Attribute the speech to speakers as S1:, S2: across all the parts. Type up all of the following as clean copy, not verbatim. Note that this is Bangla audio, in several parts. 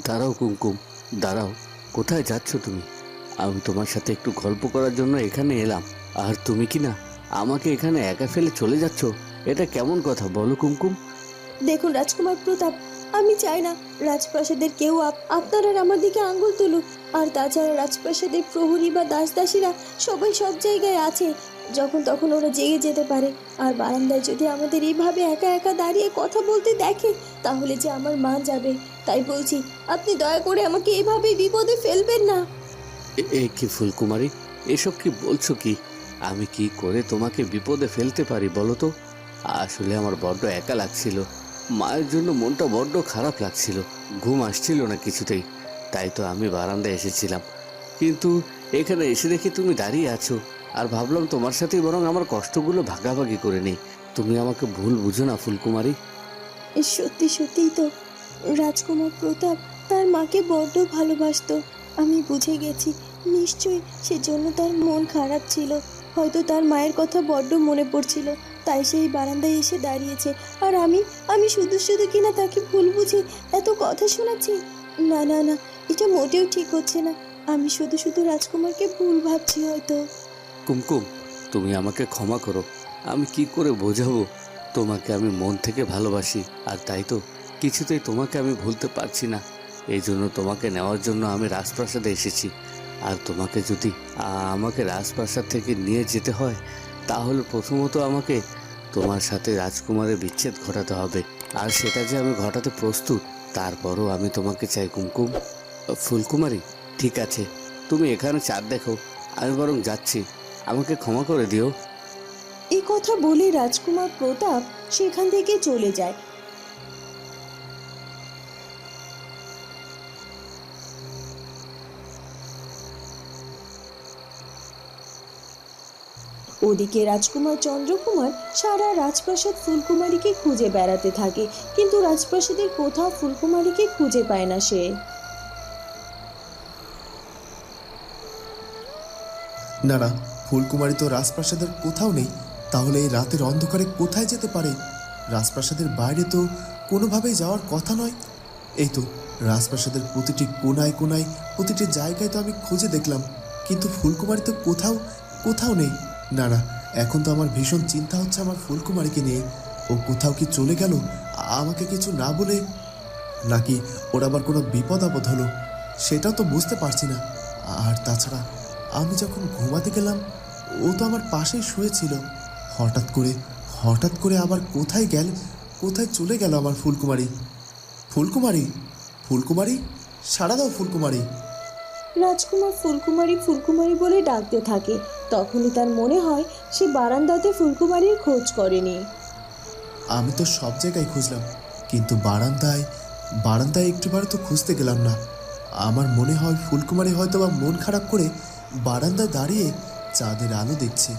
S1: দাঁড়াও কুমকুম, দাঁড়াও। কোথায় যাচ্ছ তুমি? আমি তোমার সাথে একটু গল্প করার জন্য এখানে এলাম, আর তুমি কি না আমাকে এখানে একা ফেলে চলে যাচ্ছ? এটা কেমন কথা বলো কুমকুম?
S2: দেখুন রাজকুমার প্রতাপ, আমি চাই না রাজপ্রাসাদের কেউ আপনার আর আমার দিকে আঙ্গুল তুলুক। আর তাছাড়া রাজপ্রাসাদের প্রহরী বা দাসদাসীরা সবাই সব জায়গায় আছে, যখন তখন ওরা জেগে যেতে পারে। আর বারান্দায় যদি আমাদের এইভাবে একা একা দাঁড়িয়ে কথা বলতে দেখে, তাহলে যে আমার মান যাবে। তাই বলছি, আপনি দয়া করে আমাকে এইভাবে বিপদে ফেলবেন না।
S1: এ কি ফুলকুমারী, এসব কি বলছো কি? আমি কি করে তোমাকে বিপদে ফেলতে পারি বলো তো? আসলে আমার বড্ড একা লাগছিল, মায়ের জন্য মনটা বড্ড খারাপ লাগছিল, ঘুম আসছিল না কিছুতেই। তাই তো আমি বারান্দায় এসেছিলাম, কিন্তু এখানে এসে দেখি তুমি দাঁড়িয়ে আছো, আর ভাবলাম তোমার সাথে বরং আমার কষ্টগুলো ভাগাভাগি করে নিই। তুমি আমাকে ভুল বুঝো না ফুলকুমারী।
S2: সত্যি সত্যিই তো, রাজকুমার প্রতাপ তার মাকে বড্ড ভালোবাসতো। আমি বুঝে গেছি, নিশ্চয়ই সেজন্য তার মন খারাপ ছিল। হয়তো তার মায়ের কথা বড্ড মনে পড়ছিল, তাই সেই বারান্দায় এসে দাঁড়িয়েছে। আর আমি শুধু শুধু কিনা তাকে ভুল বুঝে এত কথা শোনাচ্ছি। না না না, এটা মোটেও ঠিক হচ্ছে না। আমি শুধু শুধু রাজকুমারকে ভুল ভাবছি হয়তো।
S1: কুমকুম, তুমি আমাকে ক্ষমা করো। আমি কি করে বোঝাবো তোমাকে আমি মন থেকে ভালোবাসি, আর তাই তো কিছুতেই তোমাকে আমি ভুলতে পারছি না। এই জন্য তোমাকে নেওয়ার জন্য আমি রাজপ্রাসাদে এসেছি। আর তোমাকে যদি আমাকে রাজপ্রাসাদ থেকে নিয়ে যেতে হয়, তাহলে প্রথমত আমাকে তোমার সাথে রাজকুমারের বিচ্ছেদ ঘটাতে হবে। আর সেটা যে আমি ঘটাতে প্রস্তুত, তারপরও আমি তোমাকে চাই কুমকুম। ফুলকুমারী, ঠিক আছে, তুমি এখানে চাঁদ দেখো, আমি বরং যাচ্ছি। আমাকে ক্ষমা করে দিও।
S2: এই কথা বলে রাজকুমার প্রতাপ সেখান থেকে চলে যায়। ওদিকে রাজকুমার চন্দ্রকুমার সারা রাজপ্রাসাদ ফুলকুমারীকে খুঁজে বেড়াতে থাকে, কিন্তু রাজপ্রাসাদের কোথাও ফুলকুমারীকে খুঁজে পায় না সে।
S3: না না, ফুলকুমারী তো রাজপ্রাসাদের কোথাও নেই। তাহলে এই রাতের অন্ধকারে কোথায় যেতে পারে? রাজপ্রাসাদের বাইরে তো কোনোভাবেই যাওয়ার কথা নয়। এই তো রাজপ্রাসাদের প্রতিটি কোনায় কোনায়, প্রতিটি জায়গায় তো আমি খুঁজে দেখলাম, কিন্তু ফুলকুমারী তো কোথাও কোথাও নেই। না না, এখন তো আমার ভীষণ চিন্তা হচ্ছে আমার ফুলকুমারীকে নিয়ে। ও কোথাও কি চলে গেল আমাকে কিছু না বলে? নাকি ওর আবার কোনো বিপদ আপদ হলো, সেটাও তো বুঝতে পারছি না। আর তাছাড়া আমি যখন ঘুমাতে গেলাম, ও তো আমার পাশেই শুয়েছিল। হঠাৎ করে আবার কোথায় চলে গেল আমার ফুলকুমারী? ফুলকুমারী, ফুলকুমারী, সাড়া দাও ফুলকুমারী।
S2: রাজকুমার ফুলকুমারী ফুলকুমারী বলে ডাকতে থাকে। তখনই তার মনে হয় সে বারান্দাতে ফুলকুমারীর খোঁজ করেনি।
S3: আমি তো সব জায়গায় খুঁজলাম, কিন্তু বারান্দায় একটিবার তো খুঁজতে গেলাম না। আমার মনে হয় ফুলকুমারী হয়তো বা মন খারাপ করে বারান্দায় দাঁড়িয়ে চাঁদের আলো দেখছে।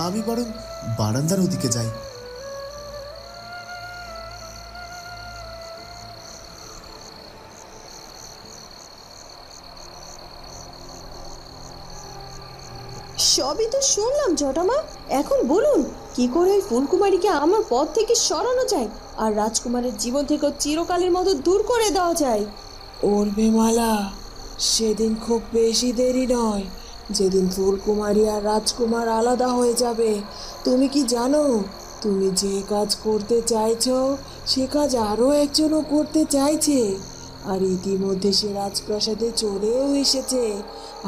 S3: আমি বরং বারান্দার ওদিকে যাই।
S2: সবই তো শুনলাম জটামা, এখন বলুন কি করে ওই ফুলকুমারীকে আমার পথ থেকে সরানো যায়, আর রাজকুমারের জীবন থেকে চিরকালের মতো দূর করে দেওয়া যায়।
S4: উর্মিমালা, সেদিন খুব বেশি দেরি নয়, যেদিন ফুলকুমারী আর রাজকুমার আলাদা হয়ে যাবে। তুমি কি জানো, তুমি যে কাজ করতে চাইছো সে কাজ আরও একজনও করতে চাইছে, আর ইতিমধ্যে সে রাজপ্রাসাদে চলেও এসেছে।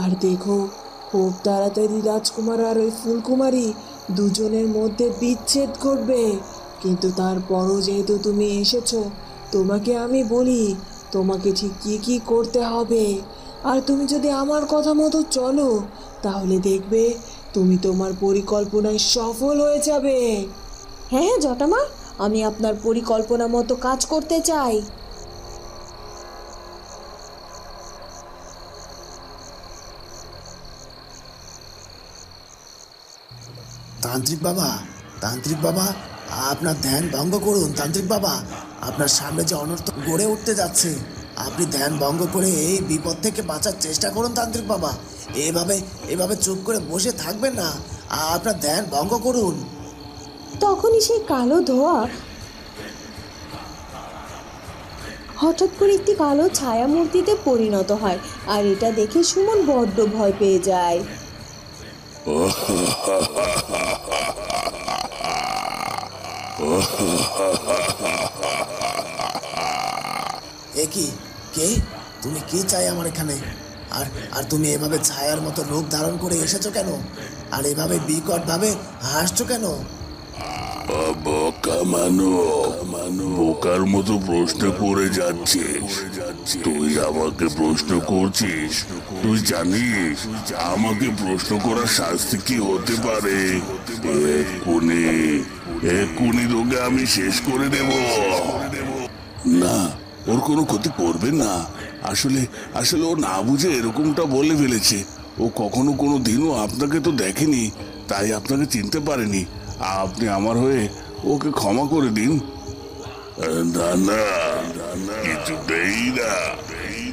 S4: আর দেখো, খুব তাড়াতাড়ি রাজকুমার আর ওই ফুলকুমারী দুজনের মধ্যে বিচ্ছেদ ঘটবে। কিন্তু তারপরও যেহেতু তুমি এসেছো, তোমাকে আমি বলি তোমাকে ঠিক কী কী করতে হবে। আর তুমি যদি আমার কথা মতো চলো, তাহলে দেখবে তুমি তোমার পরিকল্পনায় সফল হয়ে যাবে।
S2: হ্যাঁ হ্যাঁ জটামা, আমি আপনার পরিকল্পনা মতো কাজ করতে চাই।
S3: তান্ত্রিক বাবা, তান্ত্রিক বাবা, আপনার ধ্যান ভঙ্গ করুন। তান্ত্রিক বাবা, আপনার সামনে যে অনর্থ গড়ে উঠতে যাচ্ছে, আপনি ধ্যান ভঙ্গ করে এই বিপদ থেকে বাঁচার চেষ্টা করুন। তান্ত্রিক বাবা, এভাবে এভাবে চুপ করে বসে থাকবেন না, আপনার ধ্যান ভঙ্গ করুন।
S2: তখনই সেই কালো ধোঁয়া হঠাৎ করে একটি কালো ছায়া মূর্তিতে পরিণত হয়, আর এটা দেখে সুমন বড্ড ভয় পেয়ে যায়।
S3: এ কি, কে তুমি? কি চাই আমার এখানে? আর আর তুমি এভাবে ছায়ার মতো রূপ ধারণ করে এসেছো কেন? আর এভাবে বিকট ভাবে হাসছো কেন?
S5: বোকা বোকার মতো প্রশ্ন করে যাচ্ছে। তুই আমাকে প্রশ্ন করছিস? তুই জানিস আমাকে প্রশ্ন করার শাস্তি কি হতে পারে? এক্ষুনি তোকে আমি শেষ করে দেব। না, ওর কোনো ক্ষতি করবে না। আসলে আসলে ও না বুঝে এরকমটা বলে ফেলেছে। ও কখনো কোনো দিনও আপনাকে তো দেখেনি, তাই আপনাকে চিনতে পারেনি। আপনি আমার হয়ে ওকে ক্ষমা করে দিন। না না,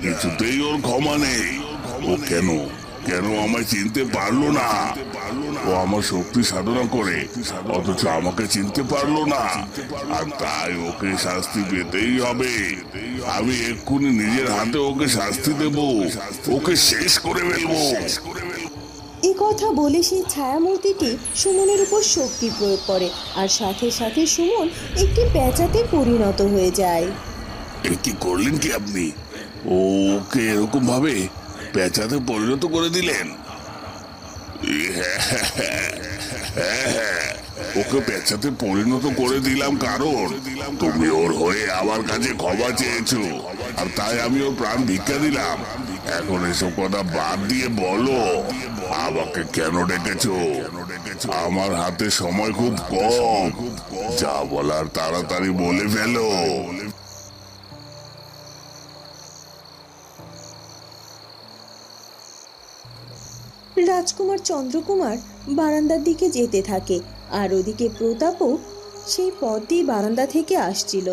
S5: কিছুতেই ওর ক্ষমা নেই। ও কেন কেন আমায় চিনতে পারলো না? ও আমার শক্তি সাধনা করে, অথচ আমাকে চিনতে পারলো না। আর তাই ওকে শাস্তি পেতেই হবে। আমি এক্ষুনি নিজের হাতে ওকে শাস্তি দেব, ওকে শেষ করে ফেলবো।
S2: এই কথা বলে সেই ছায়ামূর্তিটি সুমনের উপর শক্তি প্রয়োগ করে, আর সাথে সাথে সুমন একটি পেঁচাতে পরিণত হয়ে যায়।
S5: এ কি করলেন কি আপনি? ওকে এরকম ভাবে পেঁচাতে পরিণত করে দিলেন? ওকে পেঁচাতে পরিণত করে দিলাম কারণ তুমি ওর হয়ে আমার কাছে ক্ষমা চেয়েছো, আর তাই আমি ওর প্রাণ ভিক্ষা দিলাম। এখন এসব কথা বাদ দিয়ে বলো, আমাকে কেন ডেকেছো? আমার হাতে সময় খুব কম, যা বলার তাড়াতাড়ি বলে ফেলো।
S2: রাজকুমার চন্দ্রকুমার বারান্দার দিকে যেতে থাকে, আর ওদিকে প্রতাপও সেই পথ দিয়ে বারান্দা থেকে আসছিল।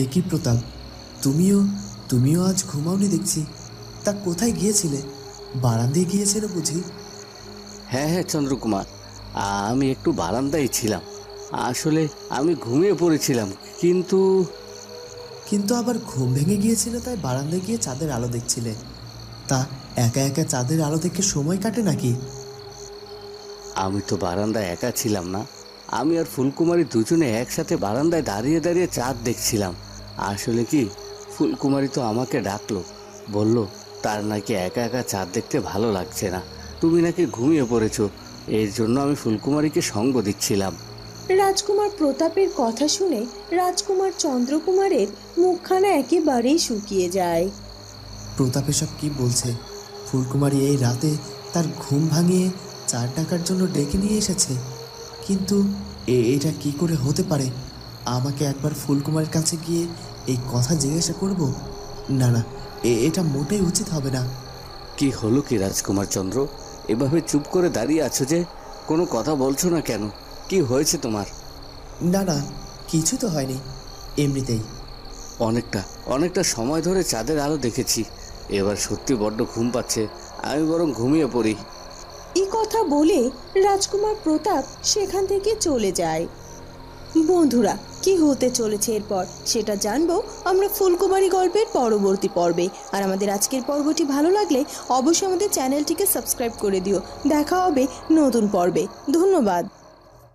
S3: এ কি প্রতাপ, তুমিও আজ ঘুমাওনি দেখছি। তা কোথায় গিয়েছিলে? বারান্দায় গিয়েছিলে বুঝি?
S1: হ্যাঁ হ্যাঁ চন্দ্রকুমার, আমি একটু বারান্দায় ছিলাম। আসলে আমি ঘুমিয়ে পড়েছিলাম, কিন্তু
S3: কিন্তু আবার ঘুম ভেঙে গিয়েছিল, তাই বারান্দায় গিয়ে চাঁদের আলো দেখছিলে। তা একা একা চাঁদের আলো দেখে সময় কাটে নাকি?
S1: আমি তো বারান্দায় একা ছিলাম না, আমি আর ফুলকুমারী দুজনে একসাথে বারান্দায় দাঁড়িয়ে দাঁড়িয়ে চাঁদ দেখছিলাম। আসলে কি, ফুলকুমারী তো আমাকে ডাকলো, বলল তার নাকি একা একা চাঁদ দেখতে ভালো লাগছে না, তুমি নাকি ঘুমিয়ে পড়েছো, এর জন্য আমি ফুলকুমারীকে সঙ্গ দিচ্ছিলাম।
S2: রাজকুমার প্রতাপের কথা শুনে রাজকুমার চন্দ্রকুমারের মুখখানা একেবারেই শুকিয়ে যায়।
S3: প্রতাপ এসব কি বলছে? ফুলকুমারী এই রাতে তার ঘুম ভাঙিয়ে চার টাকার জন্য ডেকে নিয়ে এসেছে, কিন্তু এটা কি করে হতে পারে? আমাকে একবার ফুলকুমারীর কাছে গিয়ে এই কথা জিজ্ঞাসা করব। না না, এটা মোটেই উচিত হবে না।
S1: কি হলো কি রাজকুমার চন্দ্র, এভাবে চুপ করে দাঁড়িয়ে আছো যে? কোনো কথা বলছো না কেন? কি হয়েছে তোমার?
S3: না না, কিছু তো হয়নি, এমনিতেই।
S1: অনেকটা সময় ধরে চাঁদের আলো দেখেছি, এবার সত্যি বড্ড ঘুম পাচ্ছে, আমি বরং ঘুমিয়ে পড়ি।
S2: এই কথা বলে রাজকুমার প্রতাপ সেখান থেকে চলে যায়। বন্ধুরা, কি হতে চলেছে এরপর সেটা জানবো আমরা ফুলকুমারী গল্পের পরবর্তী পর্বে। আর আমাদের আজকের পর্বটি ভালো লাগলে অবশ্যই আমাদের চ্যানেলটিকে সাবস্ক্রাইব করে দিও। দেখা হবে নতুন পর্বে। ধন্যবাদ।